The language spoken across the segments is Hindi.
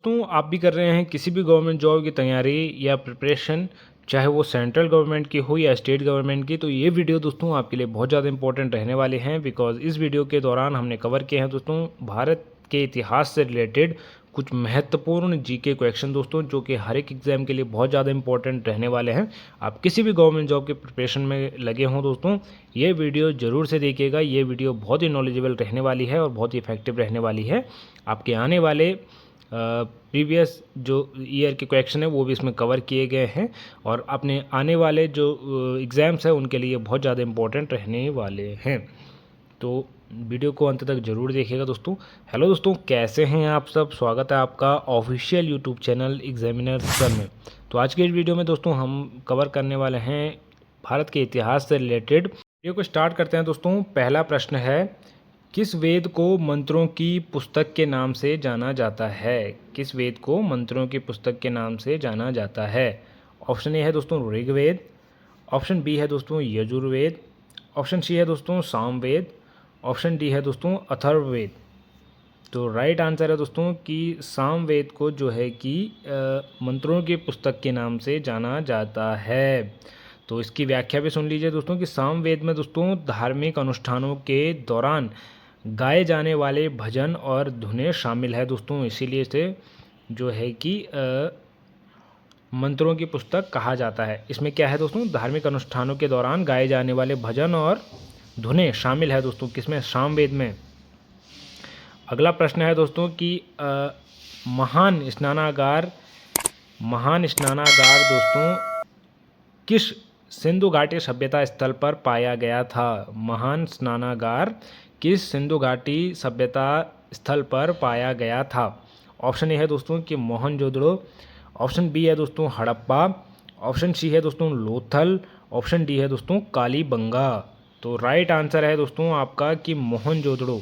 दोस्तों आप भी कर रहे हैं किसी भी गवर्नमेंट जॉब की तैयारी या प्रिपरेशन, चाहे वो सेंट्रल गवर्नमेंट की हो या स्टेट गवर्नमेंट की, तो ये वीडियो दोस्तों आपके लिए बहुत ज़्यादा इंपॉर्टेंट रहने वाले हैं। बिकॉज इस वीडियो के दौरान हमने कवर किए हैं दोस्तों भारत के इतिहास से रिलेटेड कुछ महत्वपूर्ण जीके क्वेश्चन दोस्तों, जो कि हर एक एग्जाम के लिए बहुत ज़्यादा इंपॉर्टेंट रहने वाले हैं। आप किसी भी गवर्नमेंट जॉब के प्रिपरेशन में लगे हों दोस्तों, ये वीडियो ज़रूर से देखिएगा। ये वीडियो बहुत ही नॉलेजेबल रहने वाली है और बहुत ही इफेक्टिव रहने वाली है। आपके आने वाले प्रीवियस जो ईयर के क्वेश्चन है वो भी इसमें कवर किए गए हैं और अपने आने वाले जो एग्ज़ाम्स हैं उनके लिए बहुत ज़्यादा इंपॉर्टेंट रहने वाले हैं। तो वीडियो को अंत तक ज़रूर देखिएगा दोस्तों। हेलो दोस्तों, कैसे हैं आप सब? स्वागत है आपका official YouTube channel examiner sir में। तो आज के इस वीडियो में दोस्तों हम कवर करने वाले हैं भारत के इतिहास से रिलेटेड। वीडियो को स्टार्ट करते हैं दोस्तों। पहला प्रश्न है, किस वेद को मंत्रों की पुस्तक के नाम से जाना जाता है? किस वेद को मंत्रों की पुस्तक के नाम से जाना जाता है? ऑप्शन ए है दोस्तों ऋग्वेद, ऑप्शन बी है दोस्तों यजुर्वेद, ऑप्शन सी है दोस्तों सामवेद, ऑप्शन डी है दोस्तों अथर्ववेद। तो राइट आंसर है दोस्तों कि सामवेद को जो है कि मंत्रों की पुस्तक के नाम से जाना जाता है। तो इसकी व्याख्या भी सुन लीजिए दोस्तों कि सामवेद में दोस्तों धार्मिक अनुष्ठानों के दौरान गाए जाने वाले भजन और धुनें शामिल है दोस्तों, इसीलिए इसे जो है कि मंत्रों की पुस्तक कहा जाता है। इसमें क्या है दोस्तों, धार्मिक अनुष्ठानों के दौरान गाए जाने वाले भजन और धुनें शामिल है दोस्तों, किसमें? सामवेद में। अगला प्रश्न है दोस्तों कि महान स्नानागार दोस्तों किस सिंधु घाटी सभ्यता स्थल पर पाया गया था? महान स्नानागार किस सिंधु घाटी सभ्यता स्थल पर पाया गया था? ऑप्शन ए है दोस्तों कि मोहनजोदड़ो, ऑप्शन बी है दोस्तों हड़प्पा, ऑप्शन सी है दोस्तों लोथल, ऑप्शन डी है दोस्तों कालीबंगा। तो राइट आंसर है दोस्तों आपका कि मोहनजोदड़ो।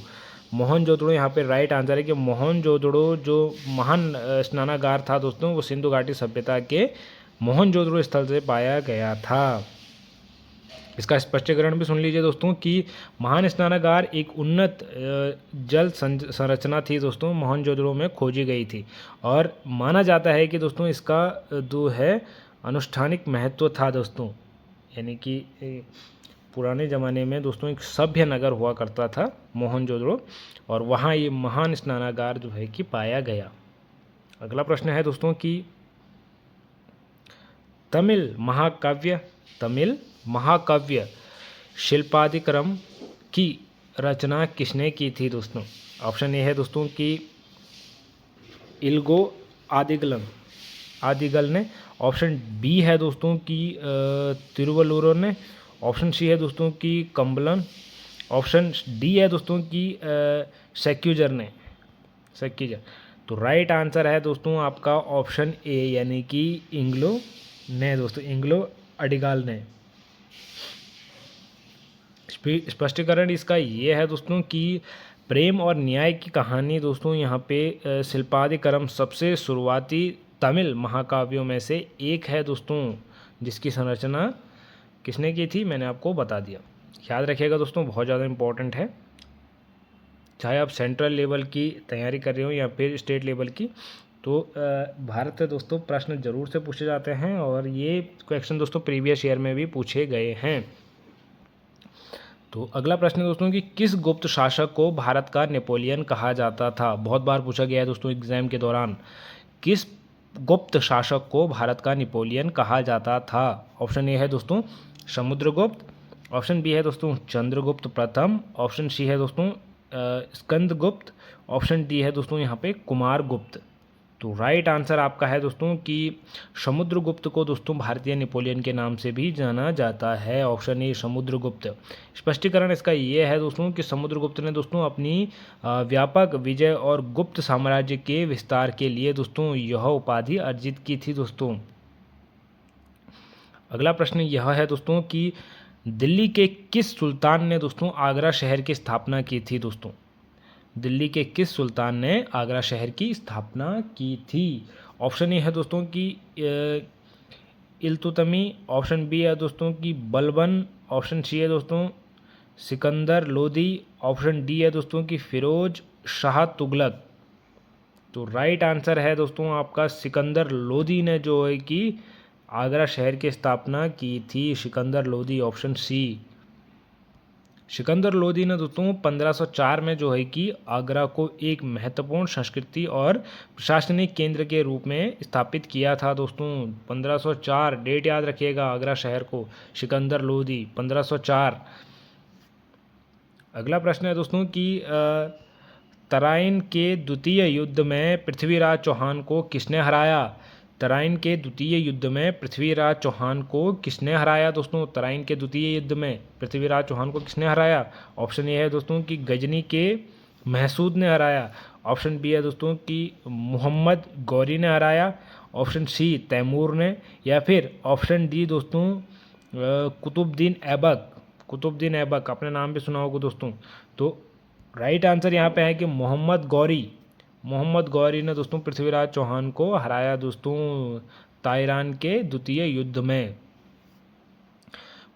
मोहनजोदड़ो यहाँ पे राइट आंसर है कि मोहनजोदड़ो जो महान स्नानागार था दोस्तों, वो सिंधु घाटी सभ्यता के मोहनजोदड़ो स्थल से पाया गया था। इसका स्पष्टीकरण भी सुन लीजिए दोस्तों कि महान स्नानागार एक उन्नत जल संरचना थी दोस्तों, मोहनजोदड़ो में खोजी गई थी और माना जाता है कि दोस्तों इसका जो है अनुष्ठानिक महत्व था दोस्तों। यानी कि पुराने ज़माने में दोस्तों एक सभ्य नगर हुआ करता था मोहनजोदड़ो, और वहाँ ये महान स्नानागार जो है कि पाया गया। अगला प्रश्न है दोस्तों कि तमिल महाकाव्य शिल्पादिक्रम की रचना किसने की थी दोस्तों? ऑप्शन ए है दोस्तों कि इल्गो आदिगल ने, ऑप्शन बी है दोस्तों कि तिरुवल्लुवर ने, ऑप्शन सी है दोस्तों कि कंबलन, ऑप्शन डी है दोस्तों कि सेक्यूजर। तो राइट आंसर है दोस्तों आपका ऑप्शन ए, यानी कि इंग्लो अडिगाल ने। स्पष्टीकरण इसका ये है दोस्तों कि प्रेम और न्याय की कहानी दोस्तों यहाँ पे शिल्पादिक्रम सबसे शुरुआती तमिल महाकाव्यों में से एक है दोस्तों, जिसकी संरचना किसने की थी मैंने आपको बता दिया। याद रखिएगा दोस्तों, बहुत ज़्यादा इंपॉर्टेंट है। चाहे आप सेंट्रल लेवल की तैयारी कर रहे हो या फिर स्टेट लेवल की, तो भारत से दोस्तों प्रश्न जरूर से पूछे जाते हैं और ये क्वेश्चन दोस्तों प्रीवियस ईयर में भी पूछे गए हैं। तो अगला प्रश्न है दोस्तों कि किस गुप्त शासक को भारत का नेपोलियन कहा जाता था? बहुत बार पूछा गया है दोस्तों एग्जाम के दौरान, किस गुप्त शासक को भारत का नेपोलियन कहा जाता था? ऑप्शन ए है दोस्तों समुद्रगुप्त, ऑप्शन बी है दोस्तों चंद्रगुप्त प्रथम, ऑप्शन सी है दोस्तों स्कंदगुप्त, ऑप्शन डी है दोस्तों यहाँ पे कुमारगुप्त। तो राइट आंसर आपका है दोस्तों कि समुद्रगुप्त को दोस्तों भारतीय नेपोलियन के नाम से भी जाना जाता है। Option A Samudragupta. स्पष्टीकरण इसका ये है दोस्तों कि समुद्रगुप्त ने दोस्तों अपनी व्यापक विजय और गुप्त साम्राज्य के विस्तार के लिए दोस्तों यह उपाधि अर्जित की थी दोस्तों। अगला प्रश्न यह है दोस्तों कि दिल्ली के किस सुल्तान ने दोस्तों आगरा शहर की स्थापना की थी दोस्तों? दिल्ली के किस सुल्तान ने आगरा शहर की स्थापना की थी? ऑप्शन ए है दोस्तों कि इल्तुतमी, ऑप्शन बी है दोस्तों कि बलबन, ऑप्शन सी है दोस्तों सिकंदर लोदी, ऑप्शन डी है दोस्तों कि फिरोज शाह तुगलक। तो राइट आंसर है दोस्तों आपका सिकंदर लोदी ने जो है कि आगरा शहर की स्थापना की थी। Sikandar Lodi, option C. सिकंदर लोदी ने दोस्तों 1504 में जो है कि आगरा को एक महत्वपूर्ण संस्कृति और प्रशासनिक केंद्र के रूप में स्थापित किया था दोस्तों। 1504 डेट याद रखिएगा आगरा शहर को, सिकंदर लोदी 1504। अगला प्रश्न है दोस्तों कि तराइन के द्वितीय युद्ध में पृथ्वीराज चौहान को किसने हराया? तराइन के द्वितीय युद्ध में पृथ्वीराज चौहान को किसने हराया दोस्तों? तराइन के द्वितीय युद्ध में पृथ्वीराज चौहान को किसने हराया? ऑप्शन ए है दोस्तों कि गजनी के महसूद ने हराया। ऑप्शन बी है दोस्तों कि मोहम्मद गौरी ने हराया। ऑप्शन सी तैमूर ने, या फिर ऑप्शन डी दोस्तों कुतुबुद्दीन ऐबक। कुतुबुद्दीन ऐबक अपने नाम भी सुना होगा दोस्तों। तो राइट आंसर यहाँ पे है कि मोहम्मद गौरी। मोहम्मद गौरी ने दोस्तों पृथ्वीराज चौहान को हराया दोस्तों ताइरान के द्वितीय युद्ध में।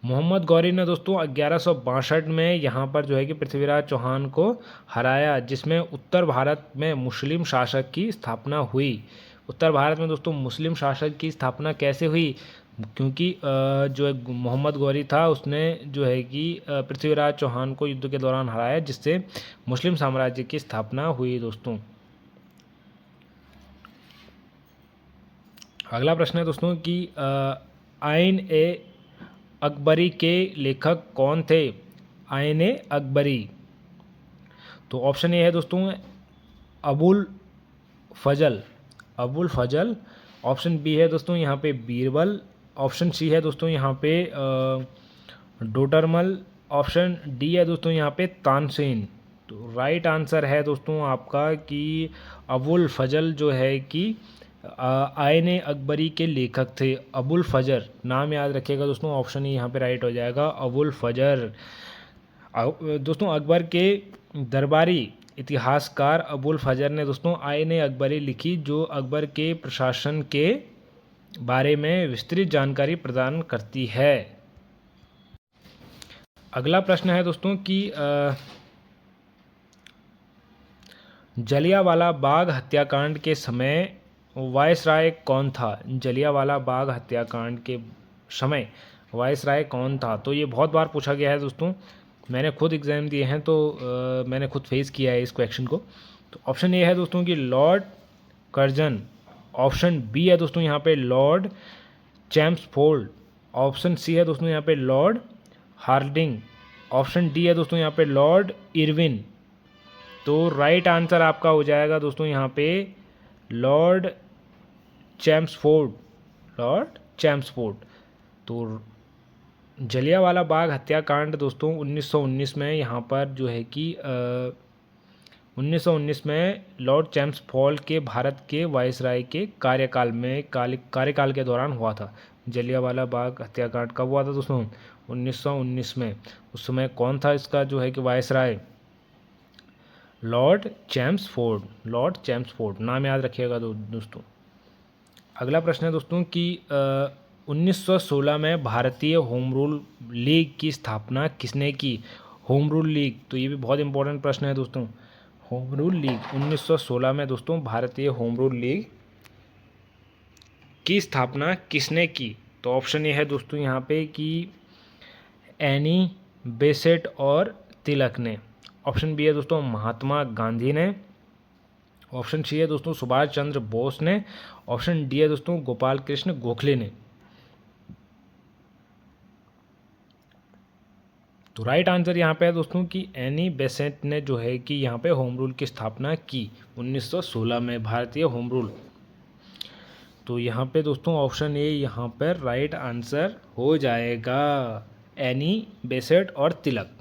मोहम्मद गौरी ने दोस्तों 1162 में यहाँ पर जो है कि पृथ्वीराज चौहान को हराया, जिसमें उत्तर भारत में मुस्लिम शासक की स्थापना हुई। उत्तर भारत में दोस्तों मुस्लिम शासक की स्थापना कैसे हुई? क्योंकि जो है मोहम्मद गौरी था, उसने जो है कि पृथ्वीराज चौहान को युद्ध के दौरान हराया, जिससे मुस्लिम साम्राज्य की स्थापना हुई दोस्तों। अगला प्रश्न है दोस्तों कि आइन ए अकबरी के लेखक कौन थे? आइन ए अकबरी, तो ऑप्शन ए है दोस्तों अबुल फजल। अबुल फजल। ऑप्शन बी है दोस्तों यहाँ पे बीरबल। ऑप्शन सी है दोस्तों यहाँ पे डोडरमल। ऑप्शन डी है दोस्तों यहाँ पे तानसेन। तो राइट आंसर है दोस्तों आपका कि अबुल फजल जो है कि आइन अकबरी के लेखक थे। अबुल फजर नाम याद रखिएगा दोस्तों, ऑप्शन ही यहाँ पे राइट हो जाएगा, अबुल फजर। दोस्तों अकबर के दरबारी इतिहासकार अबुल फजर ने दोस्तों आइन अकबरी लिखी, जो अकबर के प्रशासन के बारे में विस्तृत जानकारी प्रदान करती है। अगला प्रश्न है दोस्तों कि जलियांवाला बाग हत्याकांड के समय वायसराय कौन था? जलियांवाला बाग हत्याकांड के समय वायसराय कौन था? तो ये बहुत बार पूछा गया है दोस्तों, मैंने खुद एग्ज़ाम दिए हैं तो मैंने खुद फेस किया है इस क्वेश्चन को। तो ऑप्शन ए है दोस्तों कि लॉर्ड कर्जन। ऑप्शन बी है दोस्तों यहाँ पे लॉर्ड चैम्सफोर्ड। ऑप्शन सी है दोस्तों यहाँ पे लॉर्ड हार्डिंग। ऑप्शन डी है दोस्तों यहाँ पे लॉर्ड इरविन। तो राइट आंसर आपका हो जाएगा दोस्तों यहाँ पे लॉर्ड चैम्सफोर्ड। Lord Chelmsford. तो जलियांवाला बाग हत्याकांड दोस्तों 1919 में यहाँ पर जो है कि 1919 में लॉर्ड चैम्सफोर्ड के भारत के वायसराय के कार्यकाल के दौरान हुआ था। जलियांवाला बाग हत्याकांड कब हुआ था दोस्तों? 1919 में। उस समय कौन था इसका जो है कि viceroy? Lord Chelmsford. Lord Chelmsford नाम याद रखिएगा दोस्तों। अगला प्रश्न है दोस्तों कि 1916 में भारतीय होम रूल लीग की स्थापना किसने की? होम रूल लीग, तो ये भी बहुत इंपॉर्टेंट प्रश्न है दोस्तों। होम रूल लीग 1916 में दोस्तों भारतीय होम रूल लीग की स्थापना किसने की? तो ऑप्शन ये है दोस्तों यहाँ पे कि एनी बेसेंट और तिलक ने। ऑप्शन बी है दोस्तों महात्मा गांधी ने। ऑप्शन सी है दोस्तों सुभाष चंद्र बोस ने। ऑप्शन डी है दोस्तों गोपाल कृष्ण गोखले ने। तो राइट आंसर यहाँ पे है दोस्तों कि एनी बेसेंट ने जो है कि यहाँ पे होम रूल की स्थापना की 1916 में, भारतीय होम रूल। तो यहाँ पे दोस्तों ऑप्शन ए यहाँ पर राइट आंसर हो जाएगा, एनी बेसेंट और तिलक।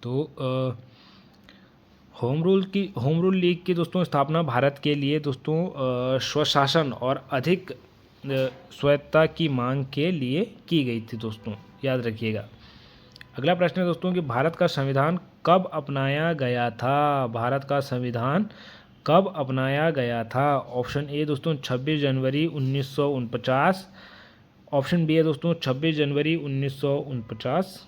तो होम रूल लीग की दोस्तों स्थापना भारत के लिए दोस्तों स्वशासन और अधिक स्वायत्तता की मांग के लिए की गई थी दोस्तों, याद रखिएगा। अगला प्रश्न है दोस्तों कि भारत का संविधान कब अपनाया गया था? भारत का संविधान कब अपनाया गया था? ऑप्शन ए दोस्तों 26 जनवरी 1949। ऑप्शन बी है दोस्तों 26 जनवरी 1949,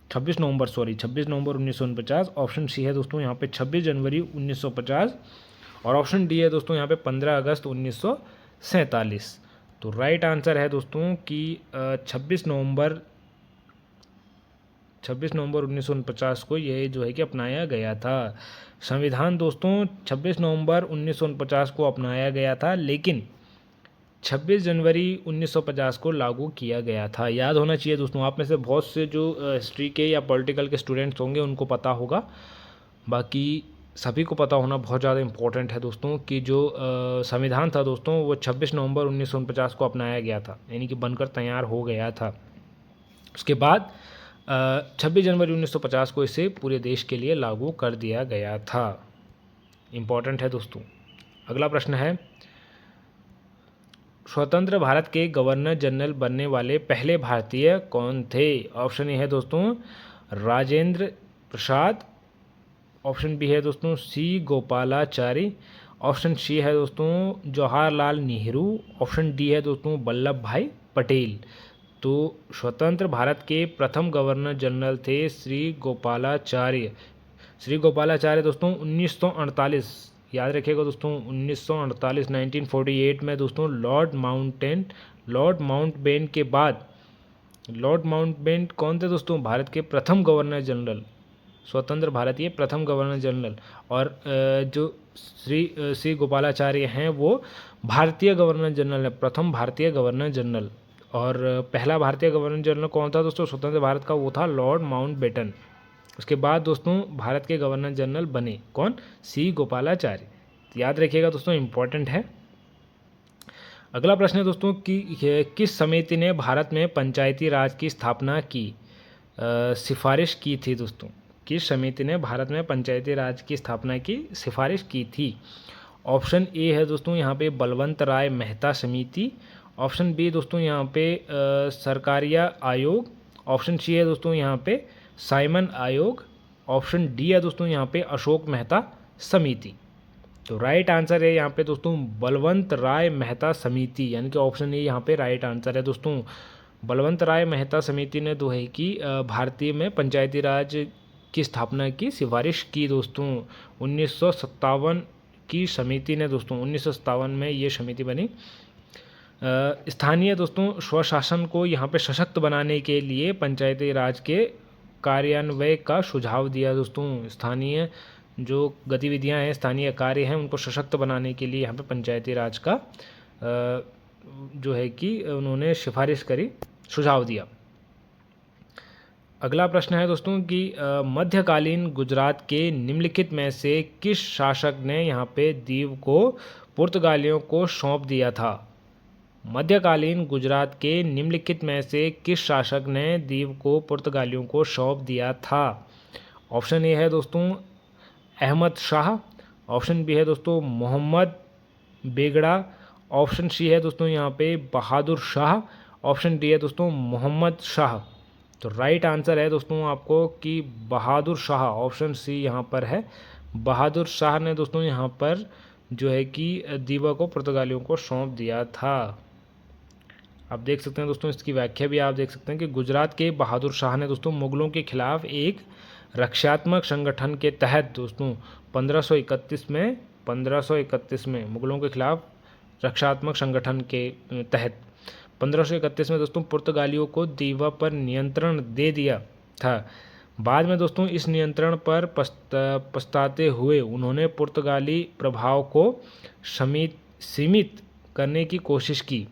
26 नवंबर 1949। ऑप्शन सी है दोस्तों यहाँ पे 26 जनवरी 1950। और ऑप्शन डी है दोस्तों यहाँ पे 15 अगस्त 1947। तो राइट आंसर है दोस्तों कि 26 नवंबर 1949 को ये जो है कि अपनाया गया था। संविधान दोस्तों 26 नवंबर 1949 को अपनाया गया था, लेकिन 26 जनवरी 1950 को लागू किया गया था। याद होना चाहिए दोस्तों, आप में से बहुत से जो हिस्ट्री के या पॉलिटिकल के स्टूडेंट्स होंगे उनको पता होगा, बाकी सभी को पता होना बहुत ज़्यादा इम्पोर्टेंट है दोस्तों कि जो संविधान था दोस्तों वो 26 नवंबर 1949 को अपनाया गया था, यानी कि बनकर तैयार हो गया था। उसके बाद 26 जनवरी 1950 को इसे पूरे देश के लिए लागू कर दिया गया था। इम्पॉर्टेंट है दोस्तों। अगला प्रश्न है, स्वतंत्र भारत के गवर्नर जनरल बनने वाले पहले भारतीय कौन थे? ऑप्शन ए है दोस्तों राजेंद्र प्रसाद, ऑप्शन बी है दोस्तों सी गोपालाचारी, ऑप्शन सी है दोस्तों जवाहरलाल नेहरू, ऑप्शन डी है दोस्तों वल्लभ भाई पटेल। तो स्वतंत्र भारत के प्रथम गवर्नर जनरल थे श्री गोपालाचार्य। श्री गोपालाचार्य दोस्तों 1948, याद रखिएगा दोस्तों 1948 1948 में दोस्तों लॉर्ड माउंटबेटन के बाद, लॉर्ड माउंटबेटन कौन थे दोस्तों? भारत के प्रथम गवर्नर जनरल, स्वतंत्र भारत के प्रथम गवर्नर जनरल। और जो श्री गोपालाचार्य हैं वो भारतीय गवर्नर जनरल है, प्रथम भारतीय गवर्नर जनरल। और पहला भारतीय गवर्नर जनरल कौन था दोस्तों स्वतंत्र भारत का? वो था लॉर्ड माउंटबेटन। उसके बाद दोस्तों भारत के गवर्नर जनरल बने कौन? सी गोपालाचार्य। याद रखिएगा दोस्तों, इम्पोर्टेंट है। अगला प्रश्न है दोस्तों कि किस समिति ने भारत में पंचायती राज की स्थापना की सिफारिश की थी दोस्तों? किस समिति ने भारत में पंचायती राज की स्थापना की सिफारिश की थी? ऑप्शन ए है दोस्तों यहाँ पे बलवंत राय मेहता समिति, ऑप्शन बी दोस्तों यहाँ पे सरकारिया आयोग, ऑप्शन सी है दोस्तों यहाँ पे साइमन आयोग, ऑप्शन डी है दोस्तों यहाँ पे अशोक मेहता समिति। तो राइट आंसर है यहाँ पे दोस्तों बलवंत राय मेहता समिति, यानी कि ऑप्शन ए यहाँ पे राइट आंसर है दोस्तों। बलवंत राय मेहता समिति ने जो है कि भारतीय में पंचायती राज की स्थापना की सिफारिश की दोस्तों। 1957 की समिति ने दोस्तों 1957 में ये समिति बनी। स्थानीय दोस्तों स्वशासन को यहाँ पे सशक्त बनाने के लिए पंचायती राज के कार्यान्वयन का सुझाव दिया दोस्तों। स्थानीय जो गतिविधियाँ हैं, स्थानीय कार्य हैं, उनको सशक्त बनाने के लिए यहाँ पे पंचायती राज का जो है कि उन्होंने सिफारिश करी, सुझाव दिया। अगला प्रश्न है दोस्तों कि मध्यकालीन गुजरात के निम्नलिखित में से किस शासक ने यहाँ पे दीव को पुर्तगालियों को सौंप दिया था? मध्यकालीन गुजरात के निम्नलिखित में से किस शासक ने दीव को पुर्तगालियों को सौंप दिया था? ऑप्शन ए है दोस्तों अहमद शाह, ऑप्शन बी है दोस्तों मोहम्मद बेगड़ा, ऑप्शन सी है दोस्तों यहाँ पे बहादुर शाह, ऑप्शन डी है दोस्तों मोहम्मद शाह। तो राइट आंसर है दोस्तों आपको कि बहादुर शाह, ऑप्शन सी यहाँ पर है। बहादुर शाह ने दोस्तों यहाँ पर जो है कि दीवा को पुर्तगालियों को सौंप दिया था। आप देख सकते हैं दोस्तों, इसकी व्याख्या भी आप देख सकते हैं कि गुजरात के बहादुर शाह ने दोस्तों मुगलों के खिलाफ एक रक्षात्मक संगठन के तहत दोस्तों 1531 में मुगलों के खिलाफ रक्षात्मक संगठन के तहत 1531 में दोस्तों पुर्तगालियों को दीवा पर नियंत्रण दे दिया था। बाद में दोस्तों इस नियंत्रण पर पछताते हुए उन्होंने पुर्तगाली प्रभाव को सीमित करने की कोशिश की।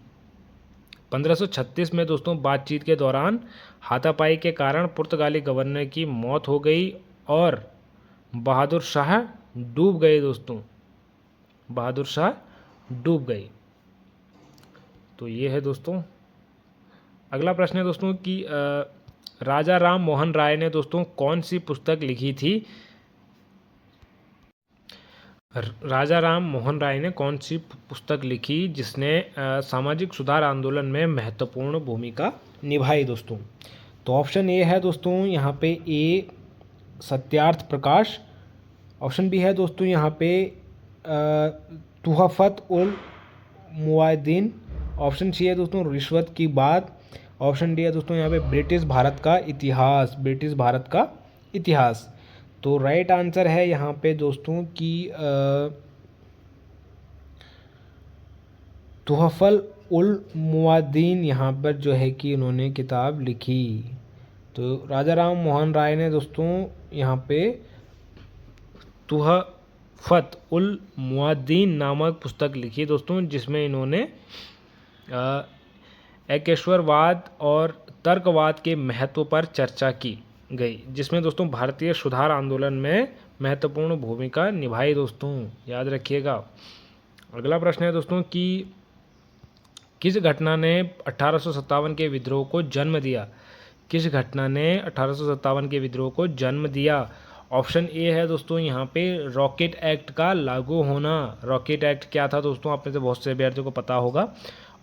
1536 में दोस्तों बातचीत के दौरान हाथापाई के कारण पुर्तगाली गवर्नर की मौत हो गई और बहादुर शाह डूब गए दोस्तों, बहादुर शाह डूब गए। तो ये है दोस्तों। अगला प्रश्न है दोस्तों कि राजा राम मोहन राय ने दोस्तों कौन सी पुस्तक लिखी थी? राजा राम मोहन राय ने कौन सी पुस्तक लिखी जिसने सामाजिक सुधार आंदोलन में महत्वपूर्ण भूमिका निभाई दोस्तों? तो ऑप्शन ए है दोस्तों यहाँ पे ए सत्यार्थ प्रकाश, ऑप्शन बी है दोस्तों यहाँ पे तुहफत उल मुआद्दीन, ऑप्शन सी है दोस्तों रिश्वत की बात, ऑप्शन डी है दोस्तों यहाँ पे ब्रिटिश भारत का इतिहास, ब्रिटिश भारत का इतिहास। तो राइट आंसर है यहाँ पे दोस्तों कि तुहफ़ल उल मुआद्दीन यहाँ पर जो है कि उन्होंने किताब लिखी। तो राजा राम मोहन राय ने दोस्तों यहाँ पे तुहफ़त उल मुआद्दीन नामक पुस्तक लिखी दोस्तों, जिसमें इन्होंने एकेश्वरवाद और तर्कवाद के महत्व पर चर्चा की गई, जिसमें दोस्तों भारतीय सुधार आंदोलन में महत्वपूर्ण भूमिका निभाई दोस्तों, याद रखिएगा। अगला प्रश्न है दोस्तों कि किस घटना ने 1857 के विद्रोह को जन्म दिया? किस घटना ने 1857 के विद्रोह को जन्म दिया? ऑप्शन ए है दोस्तों यहाँ पे रॉकेट एक्ट का लागू होना। रॉकेट एक्ट क्या था दोस्तों, आप में से बहुत से अभ्यर्थियों को पता होगा।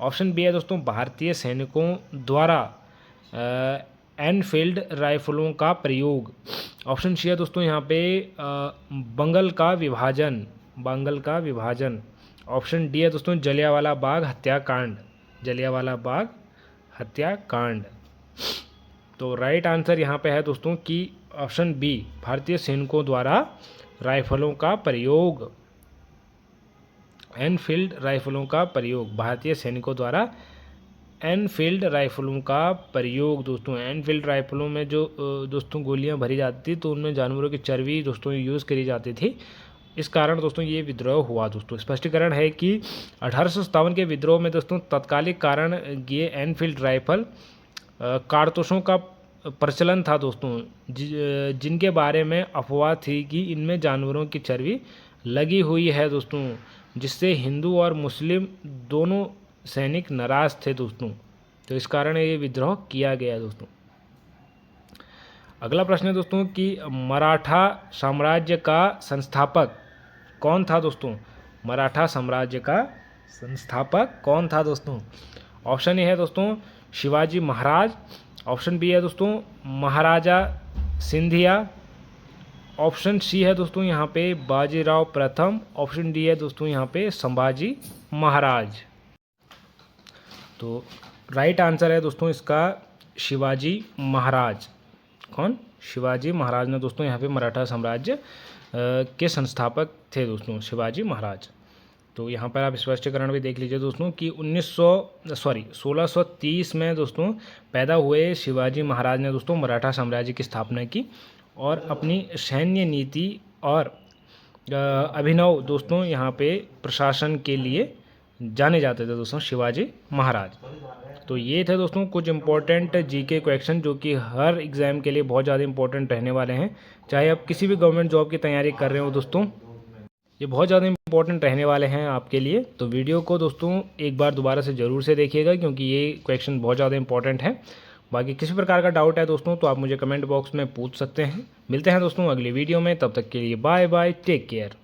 ऑप्शन बी है दोस्तों भारतीय सैनिकों द्वारा एनफील्ड राइफलों का प्रयोग। ऑप्शन सी है दोस्तों यहाँ पे बंगाल का विभाजन। बंगाल का विभाजन। ऑप्शन डी है दोस्तों जलियांवाला बाग हत्याकांड। जलियांवाला बाग हत्याकांड। तो राइट आंसर यहाँ पे है दोस्तों कि ऑप्शन बी भारतीय सैनिकों द्वारा राइफलों का प्रयोग। एनफील्ड राइफलों का प्रयोग, भारतीय सैनिकों द्वारा एनफील्ड राइफलों का प्रयोग दोस्तों। एनफील्ड राइफलों में जो दोस्तों गोलियां भरी जाती थी तो उनमें जानवरों की चर्बी दोस्तों यूज़ करी जाती थी। इस कारण दोस्तों ये विद्रोह हुआ दोस्तों। स्पष्टीकरण है कि 1857 के विद्रोह में दोस्तों तत्कालिक कारण ये एनफील्ड राइफल कारतूसों का प्रचलन था दोस्तों, जिनके बारे में अफवाह थी कि इनमें जानवरों की चर्बी लगी हुई है दोस्तों, जिससे हिंदू और मुस्लिम दोनों सैनिक नाराज थे दोस्तों। तो इस कारण ये विद्रोह किया गया दोस्तों। अगला प्रश्न है दोस्तों कि मराठा साम्राज्य का संस्थापक कौन था दोस्तों? मराठा साम्राज्य का संस्थापक कौन था दोस्तों? ऑप्शन ए है दोस्तों शिवाजी महाराज। ऑप्शन बी है दोस्तों महाराजा सिंधिया। ऑप्शन सी है दोस्तों यहाँ पे बाजीराव प्रथम। ऑप्शन डी है दोस्तों यहाँ पे संभाजी महाराज। तो राइट आंसर है दोस्तों इसका शिवाजी महाराज। कौन? शिवाजी महाराज ने दोस्तों यहाँ पे मराठा साम्राज्य के संस्थापक थे दोस्तों, शिवाजी महाराज। तो यहाँ पर आप स्पष्टीकरण भी देख लीजिए दोस्तों कि 1630 में दोस्तों पैदा हुए शिवाजी महाराज ने दोस्तों मराठा साम्राज्य की स्थापना की और अपनी सैन्य नीति और अभिनव दोस्तों यहाँ पे प्रशासन के लिए जाने जाते थे दोस्तों शिवाजी महाराज। तो ये थे दोस्तों कुछ इंपॉर्टेंट जीके क्वेश्चन जो कि हर एग्ज़ाम के लिए बहुत ज़्यादा इंपॉर्टेंट रहने वाले हैं। चाहे आप किसी भी गवर्नमेंट जॉब की तैयारी कर रहे हो दोस्तों, ये बहुत ज़्यादा इंपॉर्टेंट रहने वाले हैं आपके लिए। तो वीडियो को दोस्तों एक बार दोबारा से ज़रूर से देखिएगा क्योंकि ये क्वेश्चन बहुत ज़्यादा इंपॉर्टेंट है। बाकी किसी प्रकार का डाउट है दोस्तों तो आप मुझे कमेंट बॉक्स में पूछ सकते हैं। मिलते हैं दोस्तों अगली वीडियो में, तब तक के लिए बाय बाय, टेक केयर।